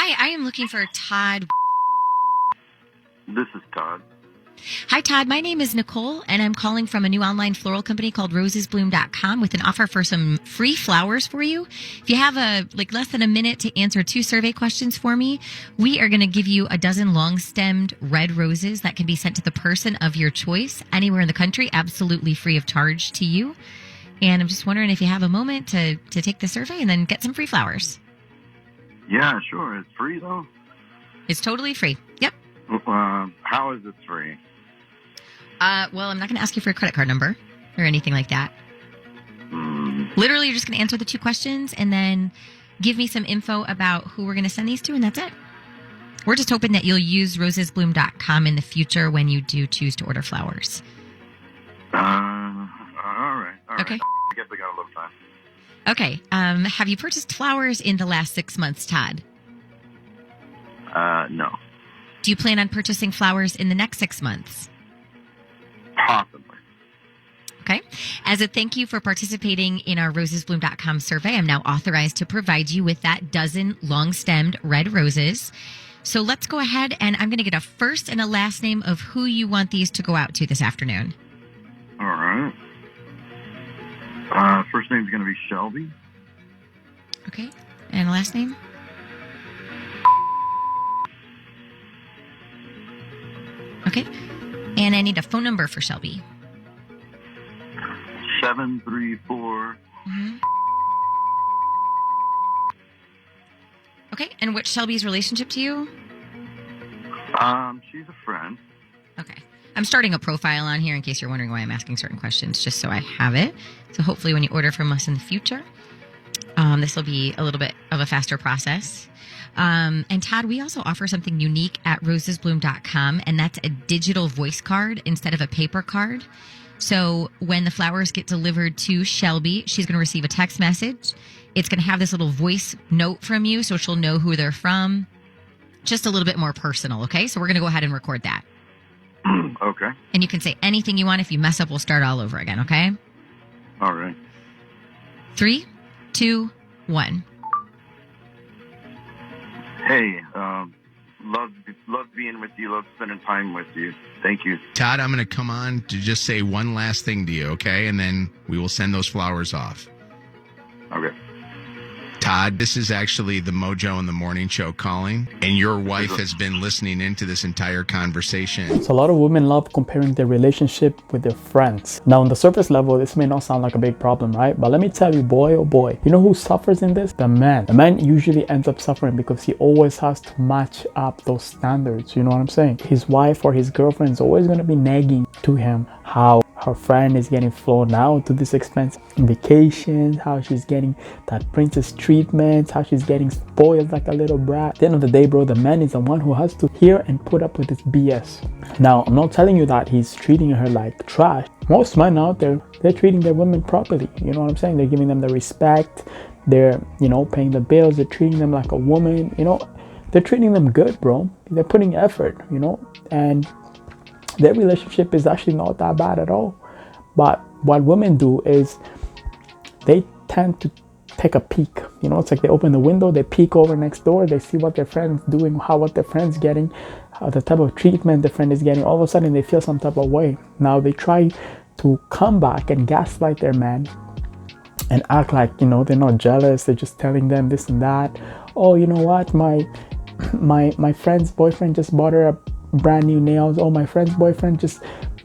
Hi, I am looking for Todd. This is Todd. Hi, Todd. My name is Nicole, and I'm calling from a new online floral company called rosesbloom.com with an offer for some free flowers for you. If you have less than a minute to answer 2 survey questions for me, we are going to give you a dozen long-stemmed red roses that can be sent to the person of your choice anywhere in the country, absolutely free of charge to you. And I'm just wondering if you have a moment to take the survey and then get some free flowers. Yeah, sure. It's free, though? It's totally free. Yep. How is this free? Well, I'm not going to ask you for a credit card number or anything like that. Literally, you're just going to answer the 2 questions and then give me some info about who we're going to send these to, and that's it. We're just hoping that you'll use rosesbloom.com in the future when you do choose to order flowers. All right. Okay. I guess I got a little time. Okay. Have you purchased flowers in the last 6 months, Todd? No. Do you plan on purchasing flowers in the next 6 months? Possibly. Okay. As a thank you for participating in our rosesbloom.com survey, I'm now authorized to provide you with that dozen long-stemmed red roses. So let's go ahead, and I'm going to get a first and a last name of who you want these to go out to this afternoon. All right. First name's going to be Shelby. Okay. And last name? Okay. And I need a phone number for Shelby. 734. Okay. And what's Shelby's relationship to you? She's a friend. Okay. I'm starting a profile on here in case you're wondering why I'm asking certain questions, just so I have it. So hopefully when you order from us in the future, this will be a little bit of a faster process. And Todd, we also offer something unique at rosesbloom.com, and that's a digital voice card instead of a paper card. So when the flowers get delivered to Shelby, she's going to receive a text message. It's going to have this little voice note from you, so she'll know who they're from. Just a little bit more personal, okay? So we're going to go ahead and record that. Okay. And you can say anything you want. If you mess up, we'll start all over again, okay? All right. 3, 2, 1. Hey, love being with you. Love spending time with you. Thank you. Todd, I'm going to come on to just say one last thing to you, okay? And then we will send those flowers off. Okay. Todd, this is actually the Mojo in the Morning Show calling, and your wife has been listening into this entire conversation. So a lot of women love comparing their relationship with their friends. Now, on the surface level, this may not sound like a big problem, right? But let me tell you, boy, oh boy, you know who suffers in this? The man. The man usually ends up suffering because he always has to match up those standards. You know what I'm saying? His wife or his girlfriend is always going to be nagging to him how her friend is getting flown out to this expensive vacations, how she's getting that princess treatment, how she's getting spoiled like a little brat. At the end of the day, bro, the man is the one who has to hear and put up with this BS. Now, I'm not telling you that he's treating her like trash. Most men out there, they're treating their women properly. You know what I'm saying? They're giving them the respect. They're, paying the bills. They're treating them like a woman. They're treating them good, bro. They're putting effort, and their relationship is actually not that bad at all. But what women do is they tend to take a peek. It's like they open the window, they peek over next door, they see what their friend's doing, what their friend's getting, the type of treatment their friend is getting. All of a sudden they feel some type of way. Now they try to come back and gaslight their man and act like, they're not jealous. They're just telling them this and that. Oh, you know what? My friend's boyfriend just bought her a brand new nails. Oh, my friend's boyfriend just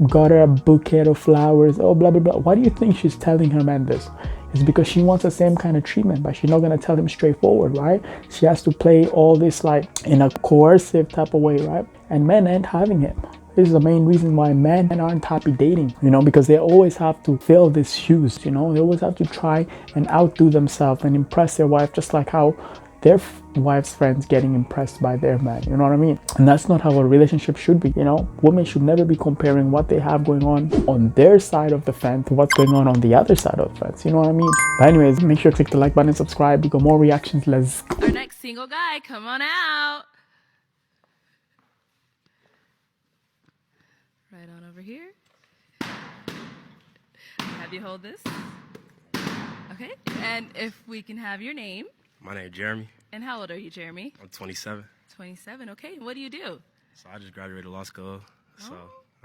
got her a bouquet of flowers. Oh, blah blah blah. Why do you think she's telling her man this? It's because she wants the same kind of treatment, but she's not gonna tell him straightforward, right? She has to play all this like in a coercive type of way, right? And men ain't having it. This is the main reason why men aren't happy dating, because they always have to fill these shoes. They always have to try and outdo themselves and impress their wife, just like how their wife's friends getting impressed by their man. You know what I mean? And that's not how a relationship should be. Women should never be comparing what they have going on their side of the fence to what's going on the other side of the fence. You know what I mean? But anyways, make sure to click the like button and subscribe. We got more reactions. Let's go. Our next single guy, come on out. Right on over here. Have you hold this. Okay. And if we can have your name. My name is Jeremy. And how old are you, Jeremy? I'm 27. 27. Okay. What do you do? So I just graduated law school. So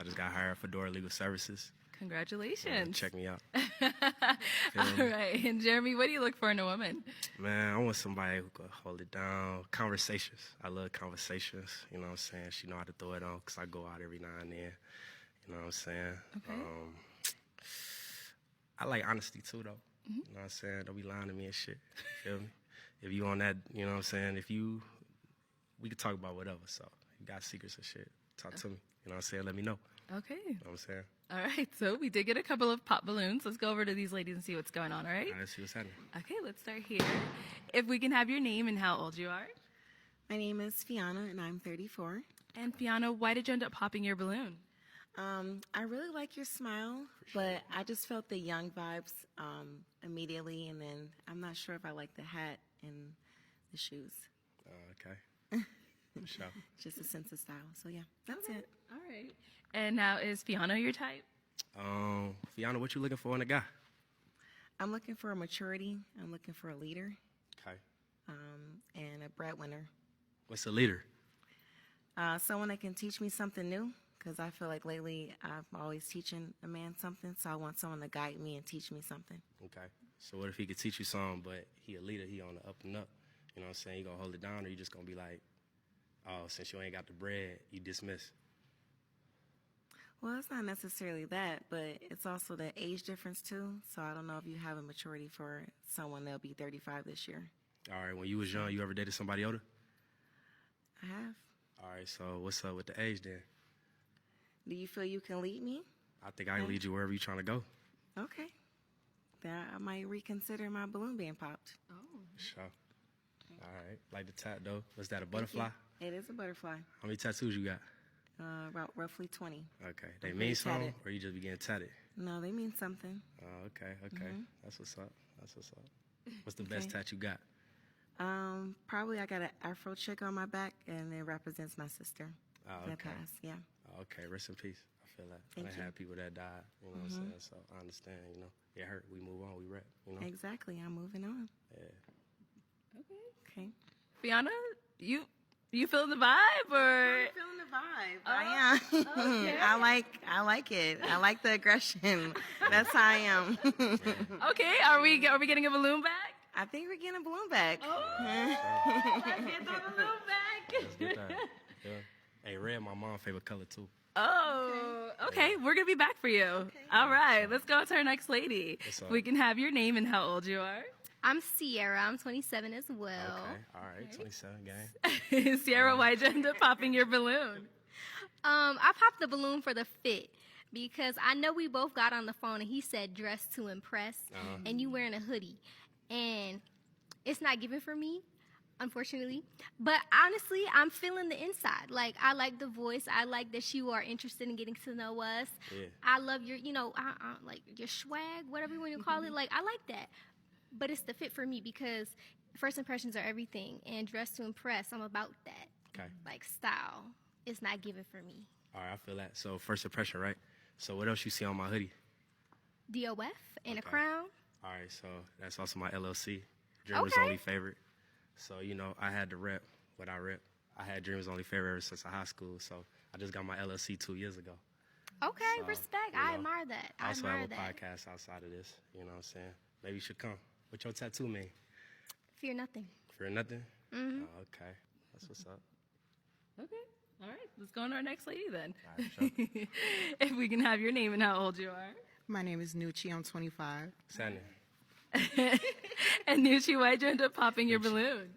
I just got hired at Fedora Legal Services. Congratulations. Check me out. All right. And Jeremy, what do you look for in a woman? Man, I want somebody who can hold it down. Conversations. I love conversations. You know what I'm saying? She know how to throw it on because I go out every now and then. You know what I'm saying? Okay. I like honesty too, though. You know what I'm saying? Don't be lying to me and shit. You feel me? If you on that, you know what I'm saying? We could talk about whatever. So if you got secrets and shit, talk to me. You know what I'm saying? Let me know. Okay. You know what I'm saying? All right. So we did get a couple of pop balloons. Let's go over to these ladies and see what's going on. All right. All right, let's see what's happening. Okay. Let's start here. If we can have your name and how old you are. My name is Fiona, and I'm 34. And Fiona, why did you end up popping your balloon? I really like your smile, but I just felt the young vibes immediately, and then I'm not sure if I like the hat and the shoes. Okay. For sure. Just a sense of style. So yeah, that's it. All right. And now is Fiona your type? Fiona, what you looking for in a guy? I'm looking for a maturity. I'm looking for a leader, Okay. and a breadwinner. What's a leader? Someone that can teach me something new, because I feel like lately I'm always teaching a man something, so I want someone to guide me and teach me something. Okay. So what if he could teach you something, but he a leader, he on the up and up? You know what I'm saying? You gonna hold it down, or you just gonna be like, oh, since you ain't got the bread, you dismiss? Well, it's not necessarily that, but it's also the age difference too. So I don't know if you have a maturity for someone that'll be 35 this year. All right, when you was young, you ever dated somebody older? I have. All right, so what's up with the age then? Do you feel you can lead me? I think I can lead you wherever you trying to go. Okay. Then I might reconsider my balloon being popped. Oh. Sure. All right. Like the tat though. Was that a butterfly? It is a butterfly. How many tattoos you got? About roughly 20. Okay. They I'm mean pretty something, tatted. or you just be getting tatted? No, they mean something. Oh, okay. That's what's up. What's the best Okay. tat you got? Probably I got an Afro chick on my back, and it represents my sister. Oh, That okay. passed, yeah. Oh, okay. Rest in peace. I feel that. Thank I you. had people that died. You know what I'm saying? So I understand. You know, it hurt. We move on. We rep. You know. Exactly. I'm moving on. Yeah. Okay. Okay. Fiona, you feeling the vibe or? I'm feeling the vibe. I am. Okay. I like it. I like the aggression. That's how I am. Okay. Are we getting a balloon back? I think we're getting a balloon back. Oh, let's get the balloon back. Let's get that. Yeah. Hey, red, my mom's favorite color too. Oh, okay. We're gonna be back for you. All right. Let's go to our next lady. What's up? If we can have your name and how old you are. I'm Sierra. I'm 27 as well. Okay. All right. 27 gang. Sierra, why'd you end up popping your balloon? I popped the balloon for the fit because I know we both got on the phone and he said dress to impress, and you wearing a hoodie, and it's not given for me, unfortunately. But honestly, I'm feeling the inside. Like, I like the voice. I like that you are interested in getting to know us. Yeah. I love your, like your swag, whatever you want to call it. Like, I like that. But it's the fit for me because first impressions are everything, and dress to impress, I'm about that. Okay. Like, style is not given for me. All right. I feel that. So first impression, right? So what else you see on my hoodie? DOF and a Okay. crown. All right. So that's also my LLC. Dreamer's Okay. Only favorite. So, you know, I had to rep what I rep. I had Dreamer's Only favorite ever since high school. So I just got my LLC 2 years ago. Okay, So, respect. you I know, admire that. I I also admire have a that. podcast outside of this. You know what I'm saying? Maybe you should come. What your tattoo mean? Fear nothing. For nothing? Mm-hmm. Oh, okay. That's what's up. Okay. All right. Let's go on to our next lady then. All right, sure. If we can have your name and how old you are. My name is Nucci. I'm 25. Sandy. And Nushi, why'd you end up popping your balloon?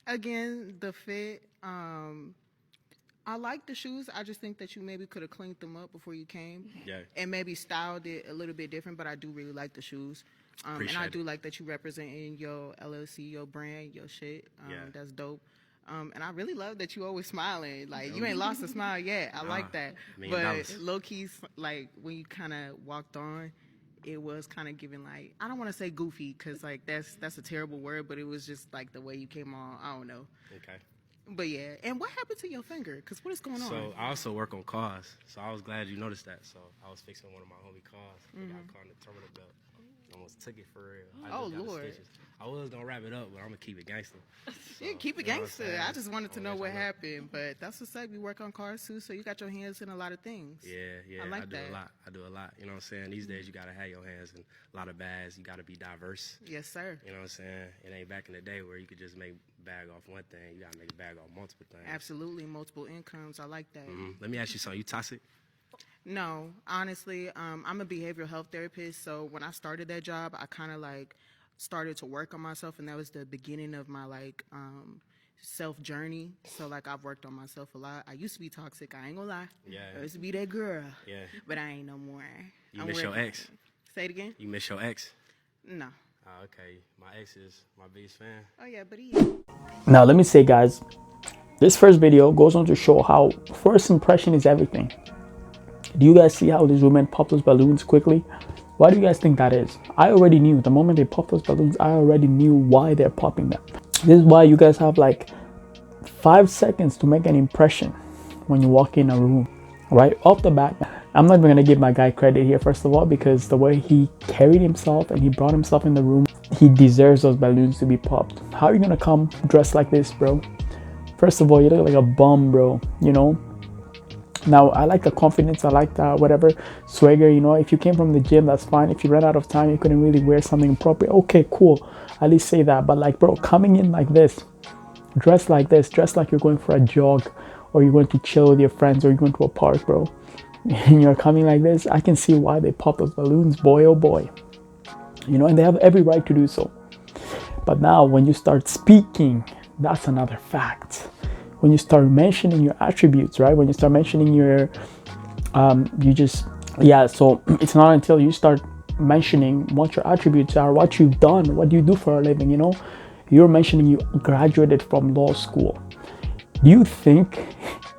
Again, the fit. I like the shoes. I just think that you maybe could have cleaned them up before you came. Yeah. And maybe styled it a little bit different, but I do really like the shoes. And Appreciate I it. do like that you representing your LLC, your brand, your shit. Yeah. That's dope. And I really love that you always smiling. Like, you ain't lost a smile yet. I like that. $1,000,000. But low-key, like, when you kind of walked on, it was kind of giving, like, I don't want to say goofy, because, like, that's a terrible word, but it was just, like, the way you came on. I don't know. Okay. But, yeah. And what happened to your finger? Because what is going on? So I also work on cars. So I was glad you noticed that. So I was fixing one of my homie cars. I got caught in the terminal belt. Almost took it for real. I Oh, just got the Lord. stitches. I was gonna wrap it up, but I'm gonna keep it gangster. Yeah, keep it you know what I'm gangster. saying? I just wanted to know Always what on that. happened, but that's what's up. You work on cars too, so you got your hands in a lot of things. Yeah, I like I do that. a lot. I do a lot. You know what I'm saying? These days you gotta have your hands in a lot of bags. You gotta be diverse. Yes, sir. You know what I'm saying? It ain't back in the day where you could just make bag off one thing. You gotta make a bag off multiple things. Absolutely, multiple incomes. I like that. Let me ask you something. You toxic? No, honestly, I'm a behavioral health therapist. So when I started that job, I kind of like started to work on myself, and that was the beginning of my like self journey. So like I've worked on myself a lot. I used to be toxic. I ain't gonna lie. Yeah. I used to be that girl. Yeah. But I ain't no more. You miss your ex? Say it again. You miss your ex? No. Oh, okay. My ex is my biggest fan. Oh yeah, but he. Now, let me say, guys, this first video goes on to show how first impression is everything. Do you guys see how these women pop those balloons quickly? Why do you guys think that is? I already knew. The moment they pop those balloons, I already knew why they're popping them. This is why you guys have like 5 seconds to make an impression when you walk in a room. Right off the bat, I'm not even going to give my guy credit here, first of all, because the way he carried himself and he brought himself in the room, he deserves those balloons to be popped. How are you going to come dressed like this, bro? First of all, you look like a bum, bro, you know? Now, I like the confidence, I like the whatever swagger, you know? If you came from the gym, that's fine. If you ran out of time, you couldn't really wear something appropriate, okay, cool. At least say that. But like, bro, coming in like this, dressed like this, dressed like you're going for a jog, or you're going to chill with your friends, or you're going to a park, bro, and you're coming like this, I can see why they pop those balloons, boy, oh boy. You know, and they have every right to do so. But now, when you start speaking, that's another fact. When you start mentioning your attributes, right? When you start mentioning your, so it's not until you start mentioning what your attributes are, what you've done, what do you do for a living, you know? You're mentioning you graduated from law school. Do you think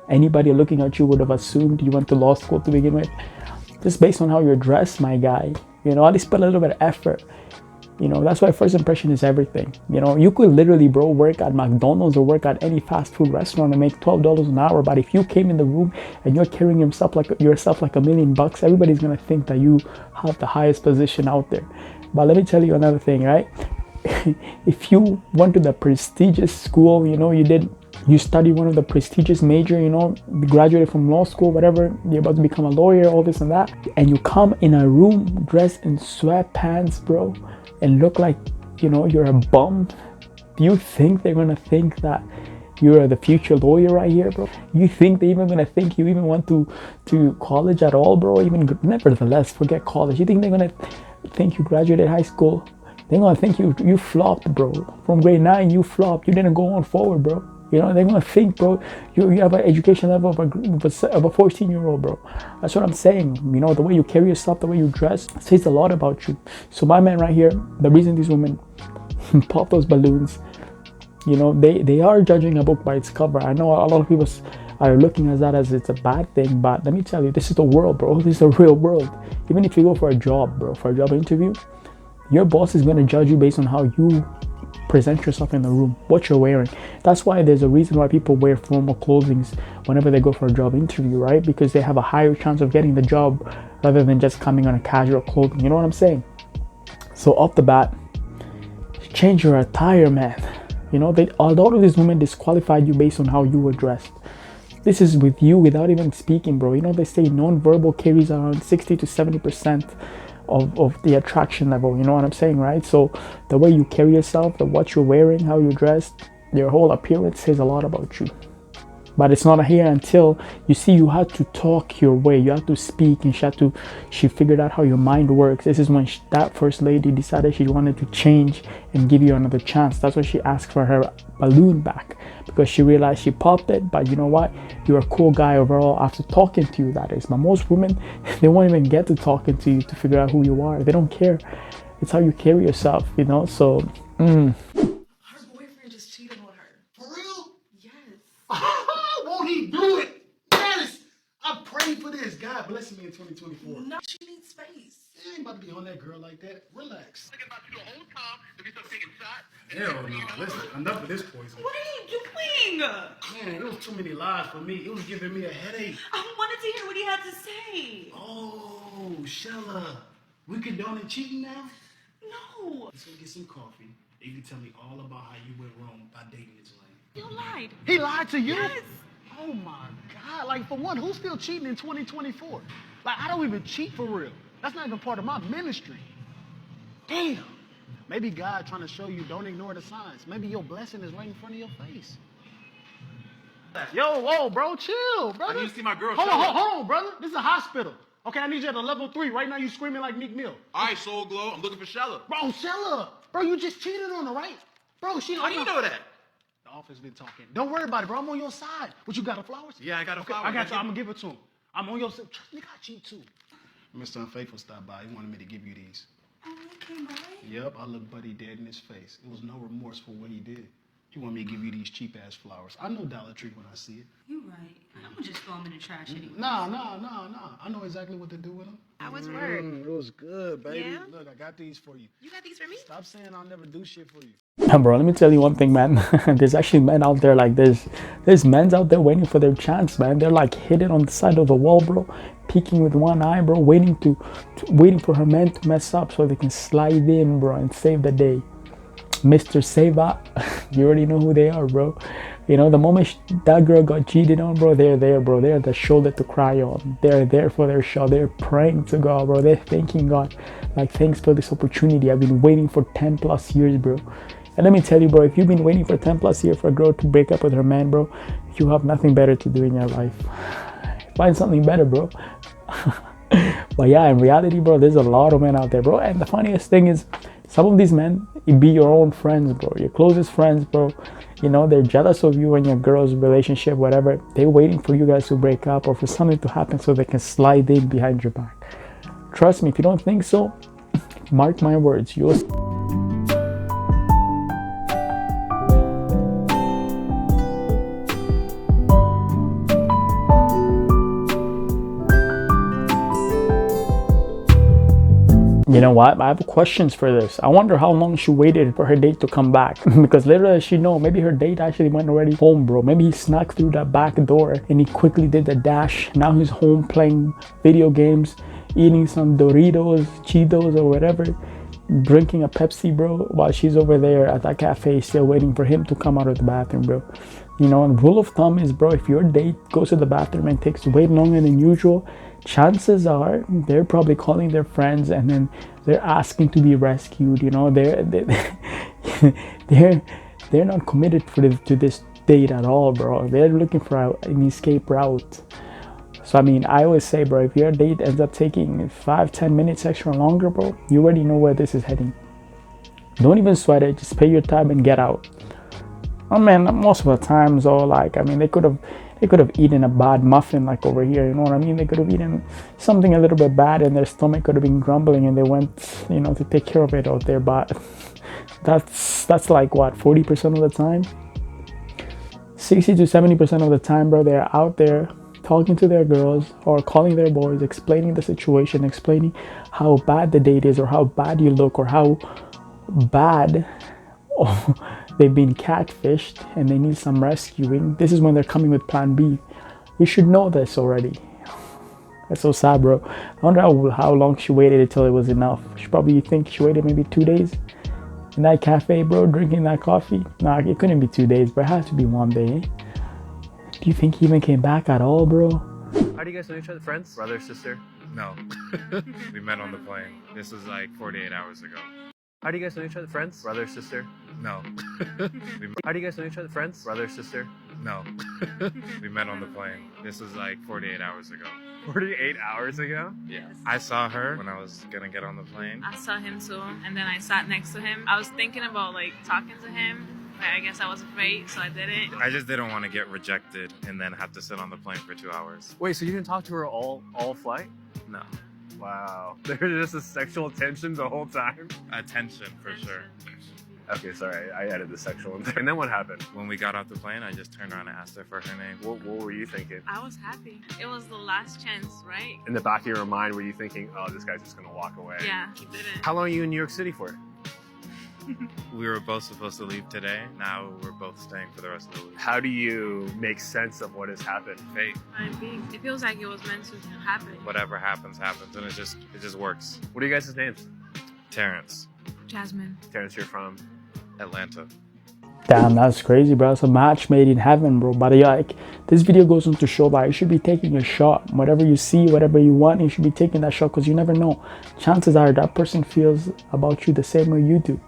anybody looking at you would have assumed you went to law school to begin with? Just based on how you're dressed, my guy. You know, at least put a little bit of effort. You know, that's why first impression is everything. You know, you could literally, bro, work at McDonald's or work at any fast food restaurant and make $12 an hour. But if you came in the room and you're carrying yourself like $1 million, everybody's going to think that you have the highest position out there. But let me tell you another thing, right? If you went to the prestigious school, you know, you study one of the prestigious major, you know, graduated from law school, whatever, you're about to become a lawyer, all this and that, and you come in a room dressed in sweatpants, bro, and look like, you know, you're a bum, do you think they're gonna think that you're the future lawyer right here, bro? You think they're even gonna think you even went to college at all, bro? Even nevertheless, forget college. You think they're gonna think you graduated high school? They're gonna think you flopped, bro. From grade 9, you flopped. You didn't go on forward, bro. You know, they're gonna think, bro, you have an education level of a 14-year-old, bro. That's what I'm saying. You know, the way you carry yourself, the way you dress, says a lot about you. So my man right here, the reason these women pop those balloons, you know, they are judging a book by its cover. I know a lot of people are looking at that as it's a bad thing, but let me tell you, this is the world, bro. This is the real world. Even if you go for a job, bro, for a job interview, your boss is going to judge you based on how you present yourself in the room, what you're wearing. That's why there's a reason why people wear formal clothing whenever they go for a job interview, right? Because they have a higher chance of getting the job rather than just coming on a casual clothing. You know what I'm saying? So off the bat, change your attire, man. You know, a lot of these women disqualified you based on how you were dressed. This is with you without even speaking, bro. You know, they say non-verbal carries around 60 to 70% of the attraction level. You know what I'm saying, right? So the way you carry yourself, what you're wearing, how you're dressed, your whole appearance says a lot about you. But it's not here until you see you had to talk your way, you had to speak, and she figured out how your mind works. This is when that first lady decided she wanted to change and give you another chance. That's why she asked for her balloon back, because she realized she popped it. But you know what, you're a cool guy overall after talking to you, that is. But most women, they won't even get to talking to you to figure out who you are. They don't care. It's how you carry yourself, you know. So Her boyfriend just cheated on her. For real? Yes. Won't he do it? Yes! I prayed for this. God bless me in 2024. No, she needs space. I ain't about to be on that girl like that. Relax. Thinking about you the whole time to be some taking shots. Hell no. Listen, enough of this poison. What are you doing? Man, it was too many lies for me. It was giving me a headache. I wanted to hear what he had to say. Oh, Shella. We condoning cheating now? No. Let's go get some coffee. You can tell me all about how you went wrong by dating this lady. You lied. He lied to you? Yes. Oh my God. Like, for one, who's still cheating in 2024? Like, I don't even cheat for real. That's not even part of my ministry. Damn. Maybe God trying to show you don't ignore the signs. Maybe your blessing is right in front of your face. Yo, whoa, bro, chill, brother. I need to see my girl. Hold on, brother. This is a hospital. Okay, I need you at a level 3. Right now, you screaming like Meek Mill. All right, Soul Glow. I'm looking for Shella. Bro, Shella. Bro, you just cheated on her, right? Bro, she. How do you know that? The office been talking. Don't worry about it, bro. I'm on your side. What, you got the flowers? Yeah, I got a flower. I got you. I'm gonna give it to him. I'm on your side. Trust me, I cheat too. Mr. Unfaithful stopped by. He wanted me to give you these. Oh, okay, boy. Yep, I looked Buddy dead in his face. It was no remorse for what he did. He wanted me to give you these cheap ass flowers. I know Dollar Tree when I see it. You right. I'm gonna just throw them in the trash anyway. Nah. I know exactly what to do with them. How was work? It was good, baby. Yeah? Look, I got these for you. You got these for me? Stop saying I'll never do shit for you. Bro, let me tell you one thing, man. There's actually men out there like there's men out there waiting for their chance, man. They're like hidden on the side of the wall, bro, peeking with one eye, bro, waiting for her man to mess up so they can slide in, bro, and save the day. Mr. Seva, you already know who they are, bro. You know, the moment that girl got cheated on, bro, they're there, bro. They're the shoulder to cry on. They're there for their show. They're praying to God, bro. They're thanking God. Like, thanks for this opportunity. I've been waiting for 10 plus years, bro. And let me tell you, bro, if you've been waiting for 10 plus years for a girl to break up with her man, bro, you have nothing better to do in your life. Find something better, bro. But yeah, in reality, bro, there's a lot of men out there, bro. And the funniest thing is, some of these men, it be your own friends, bro, your closest friends, bro. You know, they're jealous of you and your girl's relationship, whatever. They're waiting for you guys to break up or for something to happen so they can slide in behind your back. Trust me, if you don't think so, mark my words, you'll... You know what? I have questions for this. I wonder how long she waited for her date to come back. Because little does she know, maybe her date actually went already home, bro. Maybe he snuck through that back door and he quickly did the dash. Now he's home playing video games, eating some Doritos, Cheetos or whatever, drinking a Pepsi, bro, while she's over there at that cafe still waiting for him to come out of the bathroom, bro. You know, and rule of thumb is, bro, if your date goes to the bathroom and takes way longer than usual, chances are they're probably calling their friends and then they're asking to be rescued. You know, they're not committed to this date at all, bro. They're looking for an escape route. So I mean, I always say, bro, if your date ends up taking 5-10 minutes extra longer, bro, you already know where this is heading. Don't even sweat it. Just pay your time and get out. I mean, most of the times, though, like, I mean, they could have eaten a bad muffin, like over here, you know what I mean? They could have eaten something a little bit bad and their stomach could have been grumbling and they went, you know, to take care of it out there. But that's like, what, 40% of the time? 60 to 70% of the time, bro, they're out there talking to their girls or calling their boys, explaining the situation, explaining how bad the date is or how bad you look or how bad they've been catfished and they need some rescuing. This is when they're coming with plan B. You should know this already. That's so sad, bro. I wonder how long she waited until it was enough. She probably think she waited maybe 2 days in that cafe, bro, drinking that coffee. Nah, it couldn't be 2 days, but it had to be 1 day. Do you think he even came back at all, bro? How do you guys know each other? Friends? Brother, sister? No. We met on the plane. This was like 48 hours ago. How do you guys know each other? Friends? Brother, sister? No. How do you guys know each other? Friends? Brother, sister? No. We met on the plane. This was like 48 hours ago. 48 hours ago? Yeah. I saw her when I was gonna get on the plane. I saw him too, and then I sat next to him. I was thinking about like talking to him, but I guess I was afraid, so I didn't. I just didn't want to get rejected and then have to sit on the plane for 2 hours. Wait, so you didn't talk to her all flight? No. Wow. There's just a sexual tension the whole time? Attention, for sure. Okay, sorry, I added the sexual in there. And then what happened? When we got off the plane, I just turned around and asked her for her name. What were you thinking? I was happy. It was the last chance, right? In the back of your mind, were you thinking, oh, this guy's just gonna walk away? Yeah, he didn't. How long are you in New York City for? We were both supposed to leave today. Now we're both staying for the rest of the week. How do you make sense of what has happened? Fate. It feels like it was meant to happen. Whatever happens, happens, and it just works. What are you guys' names? Terrence. Jasmine. Terrence, you're from Atlanta. Damn, that's crazy, bro. It's a match made in heaven, bro. But yeah, like, this video goes on to show that you should be taking a shot. Whatever you see, whatever you want, you should be taking that shot, because you never know. Chances are that person feels about you the same way you do.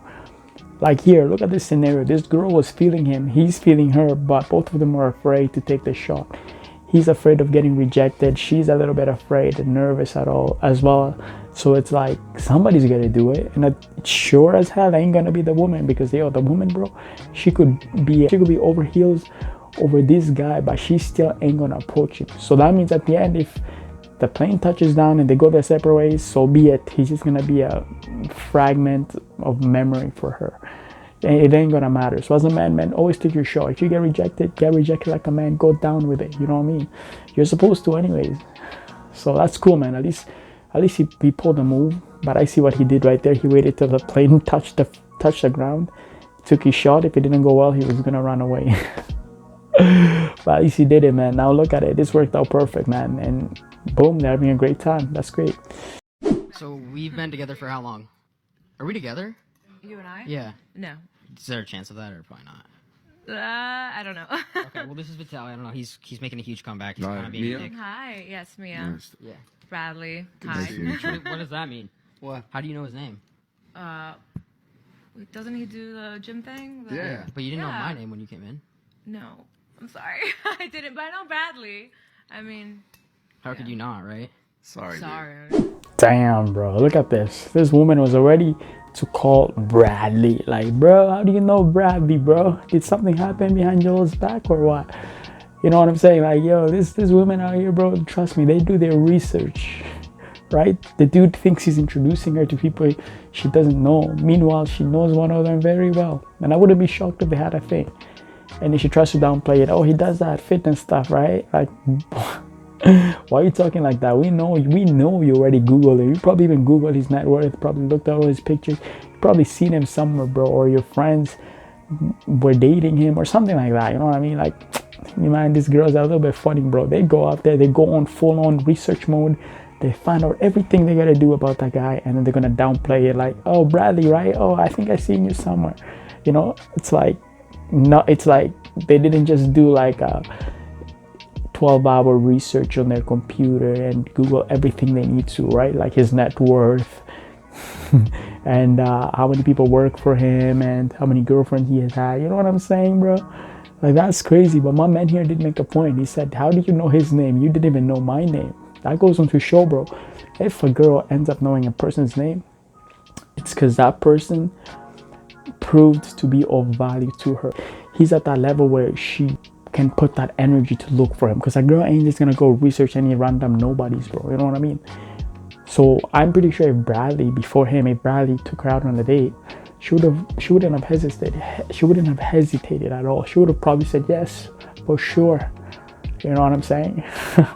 Like here, look at this scenario. This girl was feeling him, he's feeling her, but both of them are afraid to take the shot. He's afraid of getting rejected. She's a little bit afraid and nervous at all as well. So it's like somebody's gonna do it, and it sure as hell ain't gonna be the woman, because the woman, bro, she could be over heels over this guy, but she still ain't gonna approach him. So that means at the end, if the plane touches down and they go their separate ways, so be it. He's just gonna be a fragment of memory for her. It ain't gonna matter. So as a man, always take your shot. If you get rejected like a man. Go down with it. You know what I mean? You're supposed to anyways. So that's cool, man. At least he pulled a move. But I see what he did right there. He waited till the plane touched the ground, took his shot. If it didn't go well, he was gonna run away. But at least he did it, man. Now look at it. This worked out perfect, man. And boom, they're having a great time. That's great. So we've been together for how long? Are we together? You and I? Yeah. No. Is there a chance of that, or probably not? I don't know. Okay, well, this is Vitaly. I don't know. He's making a huge comeback. He's kind of being a dick. Hi. Yes, Mia. Nice. Yeah. Bradley. Good Hi. to see you. What does that mean? What? How do you know his name? Doesn't he do the gym thing? Yeah. But you didn't know my name when you came in. No. I'm sorry. I didn't, but I know Bradley. I mean. How could you not, right? Sorry. Damn, bro. Look at this. This woman was already to call Bradley. Like, bro, how do you know Bradley, bro? Did something happen behind Joel's back or what? You know what I'm saying? Like, yo, this women out here, bro, trust me, they do their research, right? The dude thinks he's introducing her to people she doesn't know. Meanwhile, she knows one of them very well. And I wouldn't be shocked if they had a thing. And she tries to downplay it. Oh, he does that fitness stuff, right? Like, why are you talking like that? We know you already Googled it. You probably even Googled his net worth, probably looked at all his pictures. You probably seen him somewhere, bro, or your friends were dating him or something like that. You know what I mean? Like, man, these girls are a little bit funny, bro. They go out there, they go on full-on research mode. They find out everything they gotta do about that guy, and then they're gonna downplay it like, oh, Bradley, right? Oh, I think I seen you somewhere. You know, it's like they didn't just do like a 12-hour research on their computer and Google everything they need to, right? Like his net worth and how many people work for him and how many girlfriends he has had. You know what I'm saying, bro? Like, that's crazy. But my man here did make a point. He said, how do you know his name? You didn't even know my name. That goes on to show, bro, if a girl ends up knowing a person's name, it's because that person proved to be of value to her. He's at that level where she can put that energy to look for him, because a girl ain't just gonna go research any random nobodies, bro. You know what I mean? So I'm pretty sure if Bradley took her out on a date, she wouldn't have hesitated. She wouldn't have hesitated at all. She would have probably said yes, for sure. You know what I'm saying?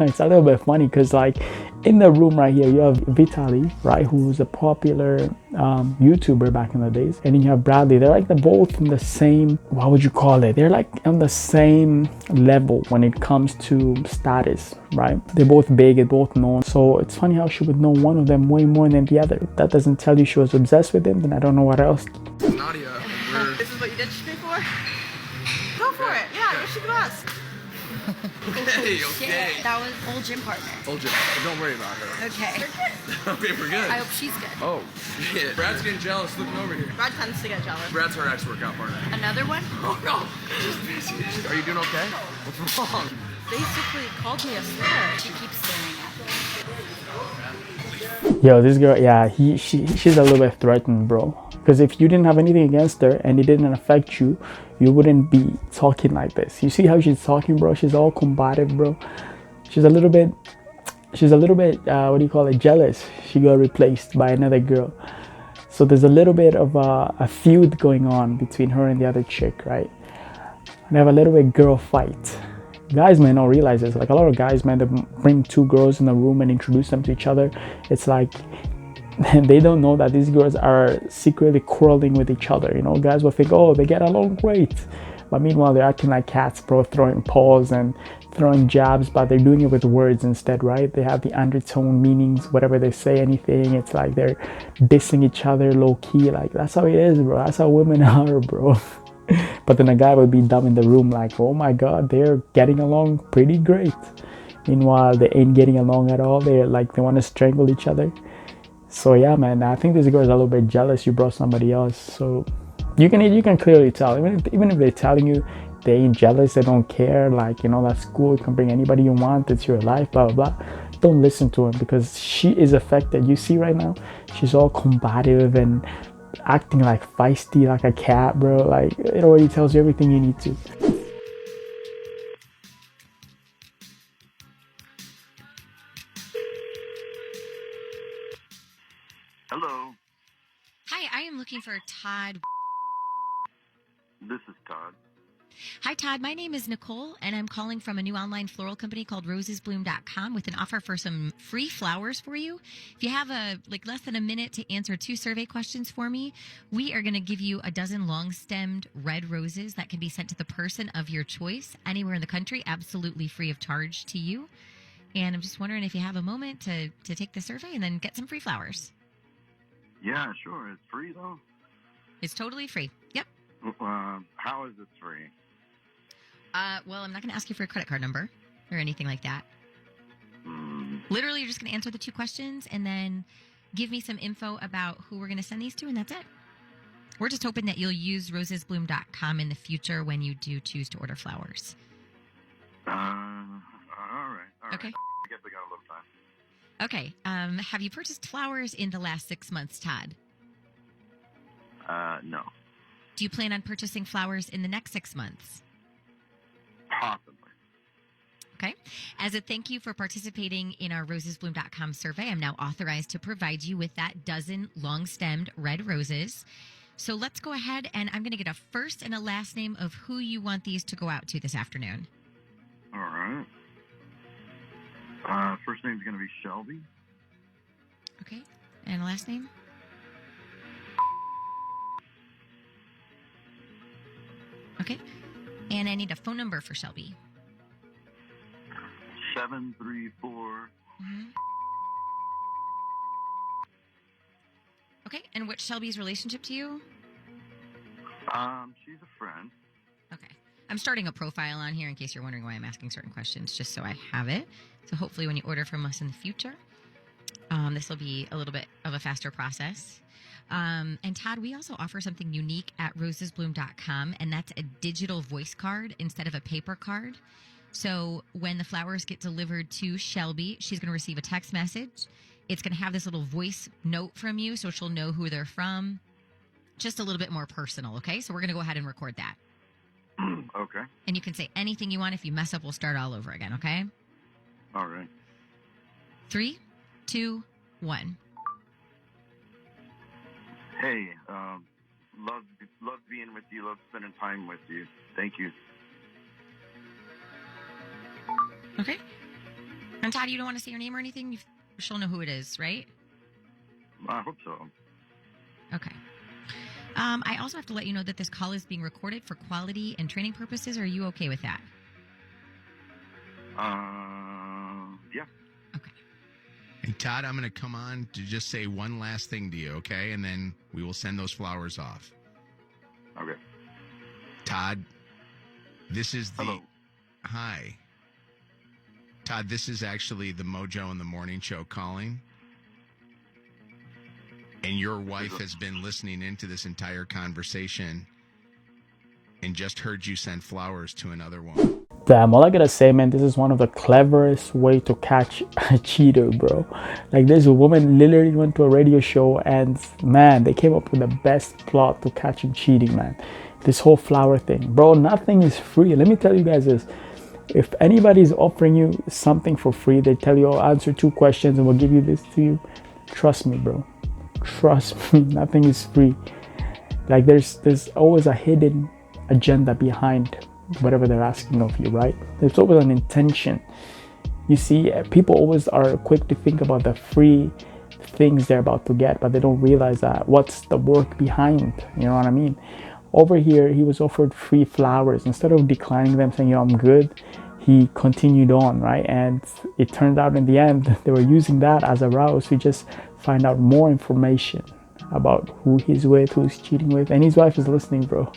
It's a little bit funny because, like, in the room right here, you have Vitaly, right, who's a popular YouTuber back in the days. And then you have Bradley. They're both in the same, what would you call it? They're like on the same level when it comes to status, right? They're both big and both known. So it's funny how she would know one of them way more than the other. That doesn't tell you she was obsessed with him, then I don't know what else. Nadia, This is what you ditched me for? Go for it. Yeah, you're the best. Okay. That was old gym partner. Old Jim, don't worry about her. Okay. Okay, we're good. I hope she's good. Oh, shit. Brad's getting jealous looking over here. Brad tends to get jealous. Brad's her ex-workout partner. Another one? Oh, no. Just busy. Are you doing okay? What's wrong? Basically called me a slur. She keeps staring at me. Yo, this girl, yeah, she's a little bit threatened, bro. Because if you didn't have anything against her and it didn't affect you, you wouldn't be talking like this. You see how she's talking, bro? She's all combative, bro. She's a little bit, what do you call it, jealous. She got replaced by another girl. So there's a little bit of a feud going on between her and the other chick, right? And they have a little bit girl fight. Guys may not realize this. Like, a lot of guys, man, they bring two girls in the room and introduce them to each other. It's like, they don't know that these girls are secretly quarreling with each other. You know, guys will think, oh, they get along great. But meanwhile, they're acting like cats, bro, throwing paws and throwing jabs, but they're doing it with words instead, right? They have the undertone meanings, whatever they say, anything. It's like they're dissing each other low key. Like, that's how it is, bro. That's how women are, bro. But then a guy would be dumb in the room, like, oh my God, they're getting along pretty great. Meanwhile, they ain't getting along at all. They're like, they want to strangle each other. So yeah, man, I think this girl is a little bit jealous you brought somebody else. So you can clearly tell, even if they're telling you they ain't jealous, they don't care, like, you know, that's cool, you can bring anybody you want, it's your life, blah blah blah. Don't listen to him, because she is affected. You see right now, she's all combative and acting like feisty, like a cat, bro. Like, it already tells you everything you need to. Hello, Hi, I am looking for Todd. this is Todd. Hi, Todd. My name is Nicole, and I'm calling from a new online floral company called rosesbloom.com with an offer for some free flowers for you. If you have less than a minute to answer 2 survey questions for me, we are going to give you a dozen long-stemmed red roses that can be sent to the person of your choice anywhere in the country, absolutely free of charge to you. And I'm just wondering if you have a moment to take the survey and then get some free flowers. Yeah, sure. It's free, though? It's totally free. Yep. How is it free? Well, I'm not going to ask you for a credit card number or anything like that. Literally, you're just going to answer the 2 questions and then give me some info about who we're going to send these to, and that's it. We're just hoping that you'll use rosesbloom.com in the future when you do choose to order flowers. All right. Okay. I guess I got a little time. Okay. Have you purchased flowers in the last 6 months, Todd? No. Do you plan on purchasing flowers in the next 6 months? Possibly. Okay. As a thank you for participating in our rosesbloom.com survey, I'm now authorized to provide you with that dozen long-stemmed red roses. So let's go ahead, and I'm going to get a first and a last name of who you want these to go out to this afternoon. All right. First name's going to be Shelby. Okay. And last name? Okay. And I need a phone number for Shelby. 734. Okay. And what's Shelby's relationship to you? She's a friend. Okay. I'm starting a profile on here in case you're wondering why I'm asking certain questions, just so I have it. So hopefully when you order from us in the future, this will be a little bit of a faster process. And Todd, we also offer something unique at rosesbloom.com, and that's a digital voice card instead of a paper card. So when the flowers get delivered to Shelby, she's going to receive a text message. It's going to have this little voice note from you, so she'll know who they're from. Just a little bit more personal, okay? So we're going to go ahead and record that. Okay. And you can say anything you want. If you mess up, we'll start all over again, okay? All right. 3, 2, 1. Hey, love being with you. Love spending time with you. Thank you. Okay. And Todd, you don't want to say your name or anything? She'll know who it is, right? I hope so. Okay. I also have to let you know that this call is being recorded for quality and training purposes. Are you okay with that? Yeah. Okay. Hey, Todd, I'm going to come on to just say one last thing to you, okay? And then we will send those flowers off. Okay. Todd, this is the... Hello. Hi. Todd, this is actually the Mojo in the Morning Show calling. And your wife has been listening into this entire conversation and just heard you send flowers to another woman. Damn, all I gotta say, man, this is one of the cleverest way to catch a cheater, bro. Like, this woman literally went to a radio show and, man, they came up with the best plot to catch him cheating, man. This whole flower thing. Bro, nothing is free. Let me tell you guys this. If anybody's offering you something for free, they tell you, oh, answer 2 questions and we'll give you this to you. Trust me, bro. Trust me, nothing is free. Like, there's always a hidden agenda behind whatever they're asking of you, right? There's always an intention. You see, people always are quick to think about the free things they're about to get, but they don't realize that what's the work behind, you know what I mean? Over here, he was offered free flowers. Instead of declining them, saying, yo, I'm good, he continued on, right? And it turned out in the end, they were using that as a route to just find out more information about who he's with, who's cheating with. And his wife is listening, bro.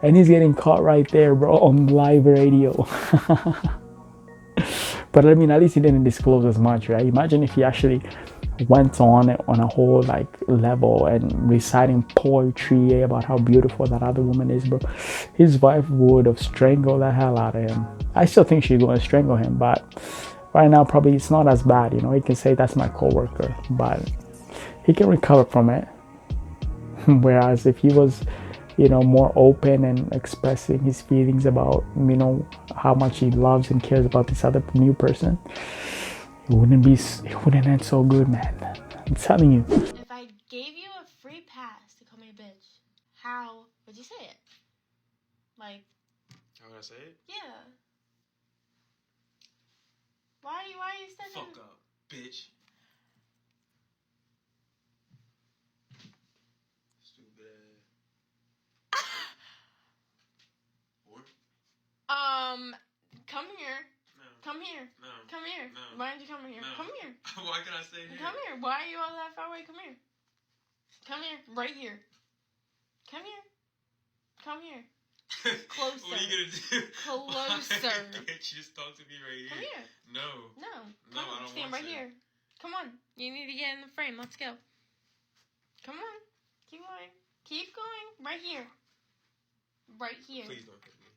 And he's getting caught right there, bro, on live radio. But I mean, at least he didn't disclose as much, right? Imagine if he actually went on a whole like level and reciting poetry about how beautiful that other woman is, bro. His wife would have strangled the hell out of him. I still think she's going to strangle him, but right now probably it's not as bad, you know. He can say that's my coworker, but he can recover from it. Whereas if he was, you know, more open and expressing his feelings about, you know, how much he loves and cares about this other new person, it wouldn't end so good, man. I'm telling you. If I gave you a free pass to call me a bitch, how would you say it? Like, how would I say it? yeah. Why are you stepping? Fuck up, bitch. Stupid ass. Or? Come here. No. Come here. No. Come here. No. Why don't you come here? No. Come here. Why can I stay here? Come here. Why are you all that far away? Come here. Come here. Right here. Come here. Come here. Closer. What are you gonna do? Closer. Can't you just talk to me right here? Come here. No. No. No, I don't Stand want right to. here. Come on. You need to get in the frame. Let's go. Come on. Keep going. Keep going. Right here. Right here. Please don't hit me.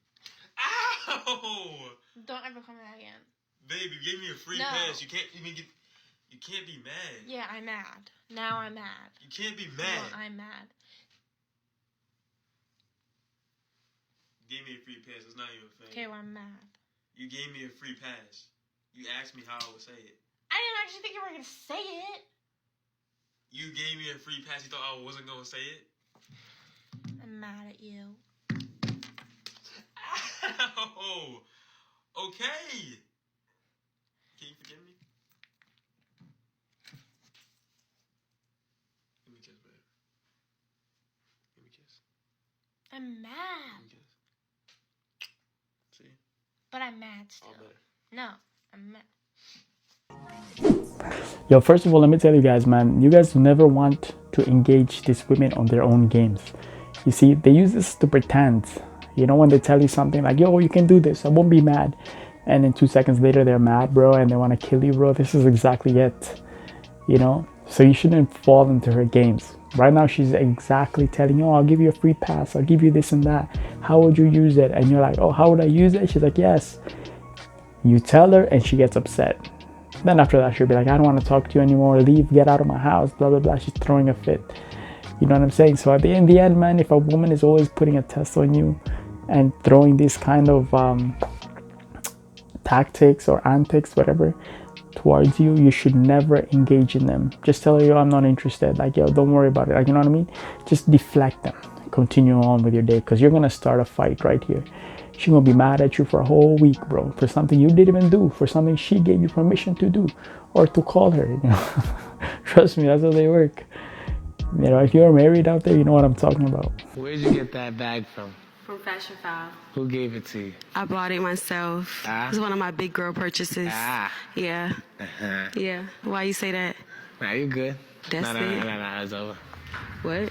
Ow! Don't ever come back again. Babe, you gave me a free No. pass. You can't even get. You can't be mad. Yeah, I'm mad. Now I'm mad. You can't be mad. No, I'm mad. You gave me a free pass. It's not even fair. Okay, well, I'm mad. You gave me a free pass. You asked me how I would say it. I didn't actually think you were going to say it. You gave me a free pass. You thought I wasn't going to say it? I'm mad at you. Ow! Okay. Can you forgive me? Give me a kiss, babe. Give me a kiss. I'm mad. Give me a kiss. See? But I'm mad still. All better. No, I'm mad. Yo, first of all, let me tell you guys, man, you guys never want to engage these women on their own games. You see, they use this to pretend. You know, when they tell you something like, yo, you can do this, I won't be mad. And then 2 seconds later, they're mad, bro, and they want to kill you, bro. This is exactly it, you know? So you shouldn't fall into her games. Right now, she's exactly telling you, oh, I'll give you a free pass. I'll give you this and that. How would you use it? And you're like, oh, how would I use it? She's like, yes. You tell her, and she gets upset. Then after that, she'll be like, I don't want to talk to you anymore. Leave, get out of my house, blah, blah, blah. She's throwing a fit. You know what I'm saying? So in the end, man, if a woman is always putting a test on you and throwing these kind of tactics or antics, whatever, towards you, you should never engage in them. Just tell her, yo, I'm not interested. Like, yo, don't worry about it. Like, you know what I mean? Just deflect them. Continue on with your day, because you're going to start a fight right here. She's going to be mad at you for a whole week, bro, for something you didn't even do, for something she gave you permission to do or to call her, you know. Trust me, that's how they work. You know, if you're married out there, you know what I'm talking about. Where'd you get that bag from? From Fashion File. Who gave it to you? I bought it myself. Ah. It's one of my big girl purchases. Ah. Yeah. Uh-huh. Yeah. Why you say that? Nah, you good. That's nah, it? Nah, it's over. What?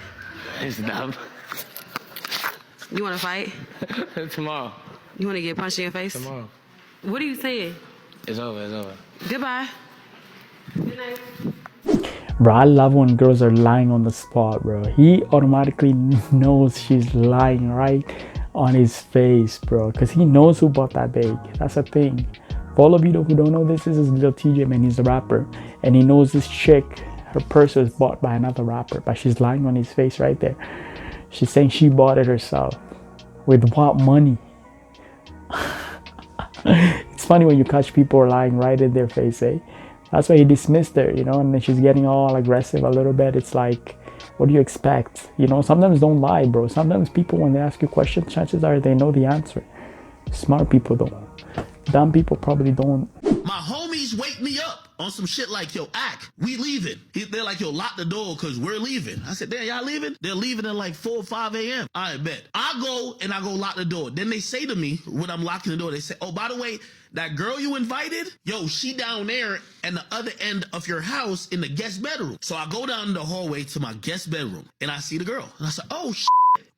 It's done. You want to fight? Tomorrow. You want to get punched in your face? Tomorrow. What are you saying? It's over, it's over. Goodbye. Good night. Bro, I love when girls are lying on the spot, bro. He automatically knows she's lying right on his face, bro, because he knows who bought that bag. That's the thing. For all of you who don't know this, this is Lil TJ, man. He's a rapper, and he knows this chick, her purse was bought by another rapper, but she's lying on his face right there. She's saying she bought it herself. With what money? It's funny when you catch people lying right in their face, eh? That's why he dismissed her, you know, and then she's getting all aggressive a little bit. It's like, what do you expect? You know, sometimes don't lie, bro. Sometimes people, when they ask you questions, chances are they know the answer. Smart people don't. Dumb people probably don't. My homies wake me up on some shit like, yo, act, we leaving. They're like, yo, lock the door because we're leaving. I said, damn, y'all leaving? They're leaving at like 4 or 5 a.m. I bet. I go lock the door. Then they say to me when I'm locking the door, they say, oh, by the way, that girl you invited, yo, she down there in the other end of your house in the guest bedroom. So I go down the hallway to my guest bedroom and I see the girl. And I said, oh, shit.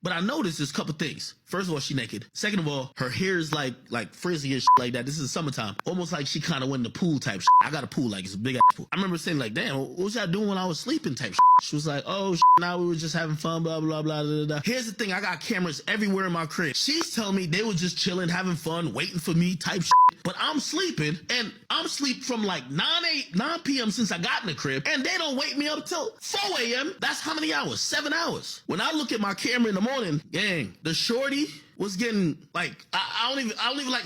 But I noticed there's a couple things. First of all, she naked. Second of all, her hair is like frizzy and shit like that. This is summertime. Almost like she kind of went in the pool type shit. I got a pool, like it's a big ass pool. I remember saying like, damn, what was y'all doing when I was sleeping type shit? She was like, oh, now we were just having fun, blah, blah, blah, blah, blah. Here's the thing. I got cameras everywhere in my crib. She's telling me they were just chilling, having fun, waiting for me type shit. But I'm sleeping, and I'm sleep from like 9 p.m. since I got in the crib, and they don't wake me up till 4 a.m. That's how many hours? 7 hours. When I look at my camera in the morning, gang, the shorty was getting like, I don't even like,